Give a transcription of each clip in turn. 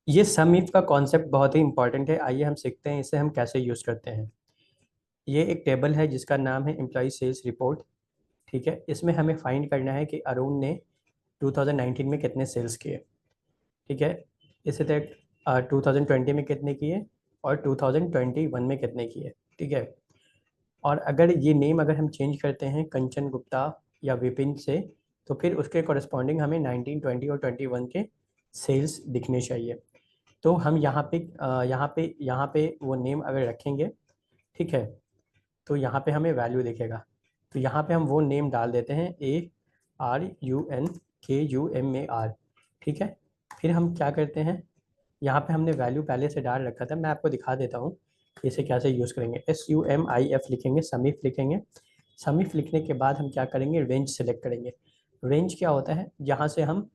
ये सम इफ का कॉन्सेप्ट बहुत ही इंपॉर्टेंट है। आइए हम सीखते हैं इसे हम कैसे यूज़ करते हैं। ये एक टेबल है जिसका नाम है एम्प्लॉय सेल्स रिपोर्ट। ठीक है, इसमें हमें फाइंड करना है कि अरुण ने 2019 में कितने सेल्स किए। ठीक है, इसी तरह 2020 में कितने किए और 2021 में कितने किए। ठीक है, और अगर ये नेम अगर हम चेंज करते हैं कंचन गुप्ता या विपिन से, तो फिर उसके कॉरस्पॉन्डिंग हमें 19, 20 और 21 के सेल्स दिखने चाहिए। तो हम यहाँ पे वो नेम अगर रखेंगे, ठीक है, तो यहाँ पे हमें वैल्यू दिखेगा। तो यहाँ पे हम वो नेम डाल देते हैं ARUNKUMAR। ठीक है, फिर हम क्या करते हैं, यहाँ पे हमने वैल्यू पहले से डाल रखा था, मैं आपको दिखा देता हूँ इसे कैसे यूज़ करेंगे। SUMIF लिखेंगे, समीफ लिखेंगे। समीफ लिखने के बाद हम क्या करेंगे, रेंज सेलेक्ट करेंगे। रेंज क्या होता है, जहाँ से हम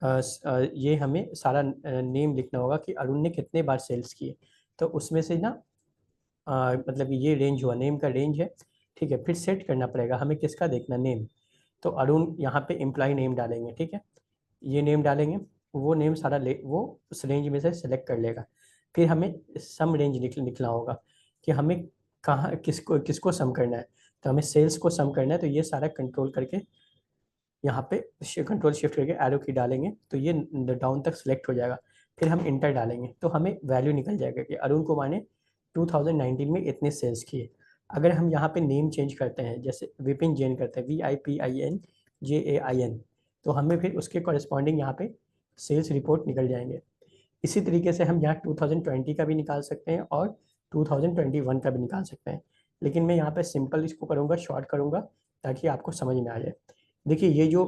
ये हमें सारा नेम लिखना होगा कि अरुण ने कितने बार सेल्स किए। तो उसमें से ना मतलब ये रेंज हुआ, नेम का रेंज है। ठीक है, फिर सेट करना पड़ेगा हमें, किसका देखना, नेम। तो अरुण यहाँ पे एम्प्लॉय नेम डालेंगे। ठीक है, ये नेम डालेंगे, वो नेम सारा ले वो उस रेंज में से सेलेक्ट कर लेगा। फिर हमें सम रेंज लिखना होगा कि हमें कहाँ किसको किसको सम करना है। तो हमें सेल्स को सम करना है, तो ये सारा कंट्रोल करके यहाँ पे कंट्रोल शिफ्ट करके एरो की डालेंगे, तो ये डाउन तक सिलेक्ट हो जाएगा। फिर हम इंटर डालेंगे तो हमें वैल्यू निकल जाएगा कि अरुण कुमार ने 2019 में इतने सेल्स किए। अगर हम यहाँ पे नेम चेंज करते हैं, जैसे विपिन जैन करते हैं, VIPINJAIN, तो हमें फिर उसके कॉरेस्पॉन्डिंग यहाँ पे सेल्स रिपोर्ट निकल जाएंगे। इसी तरीके से हम यहाँ 2020 का भी निकाल सकते हैं और 2021 का भी निकाल सकते हैं। लेकिन मैं यहाँ पे सिंपल इसको करूँगा, शॉर्ट करूँगा, ताकि आपको समझ में आ जाए। देखिए, ये जो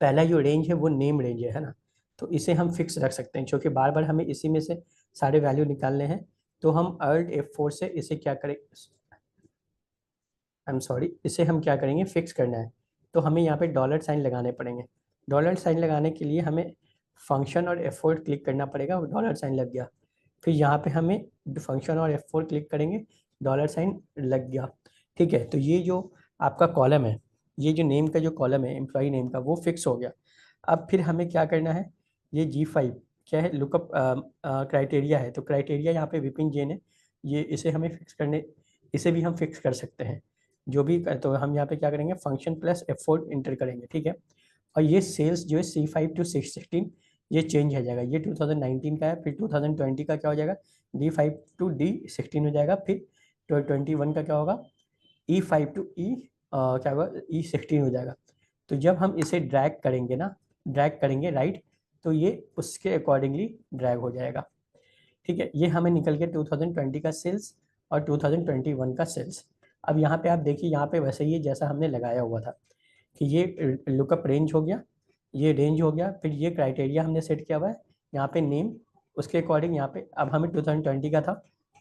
पहला जो रेंज है वो नेम रेंज है ना, तो इसे हम फिक्स रख सकते हैं क्योंकि बार बार हमें इसी में से सारे वैल्यू निकालने हैं। तो हम Alt F4 से इसे क्या करें, आई एम सॉरी, इसे हम क्या करेंगे, फिक्स करना है। तो हमें यहाँ पे डॉलर साइन लगाने पड़ेंगे। डॉलर साइन लगाने के लिए हमें फंक्शन और F4 क्लिक करना पड़ेगा, डॉलर साइन लग गया। फिर यहाँ पे हमें फंक्शन और F4 क्लिक करेंगे, डॉलर साइन लग गया। ठीक है, तो ये जो आपका कॉलम है, ये जो नेम का जो कॉलम है एम्प्लॉय नेम का, वो फिक्स हो गया। अब फिर हमें क्या करना है, ये G5 क्या है, लुकअप क्राइटेरिया है। तो क्राइटेरिया यहाँ पे विपिन जैन है, ये इसे हमें फिक्स करने, इसे भी हम फिक्स कर सकते हैं जो भी। तो हम यहाँ पे क्या करेंगे, फंक्शन प्लस F4 इंटर करेंगे। ठीक है, और ये सेल्स जो है C5 to 616 ये चेंज हो जाएगा। ये 2019 का है, फिर 2020 का क्या हो जाएगा, D5 to D16 हो जाएगा। फिर 21 का क्या होगा, E5 to क्या होगा, E16 हो जाएगा। तो जब हम इसे ड्रैग करेंगे ना, ड्रैग करेंगे राइट, तो ये उसके अकॉर्डिंगली ड्रैग हो जाएगा। ठीक है, ये हमें निकल के 2020 का सेल्स और 2021 का सेल्स। अब यहाँ पे आप देखिए, यहाँ पे वैसे ही है जैसा हमने लगाया हुआ था कि ये लुकअप रेंज हो गया, ये रेंज हो गया, फिर ये क्राइटेरिया हमने सेट किया हुआ है, यहाँ पे नेम, उसके अकॉर्डिंग यहाँ पे अब हमें 2020 का था,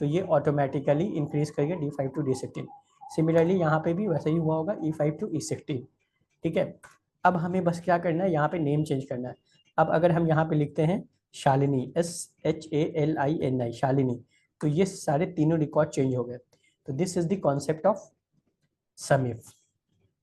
तो ये ऑटोमेटिकली इंक्रीज करके D5 to D16। सिमिलरली यहाँ पे भी वैसे ही हुआ होगा, E5 to E16। ठीक है, अब हमें बस क्या करना है, यहाँ पे नेम चेंज करना है। अब अगर हम यहाँ पे लिखते हैं शालिनी, SHALINI, शालिनी, तो ये सारे तीनों रिकॉर्ड चेंज हो गए। तो this is the concept of समीफ।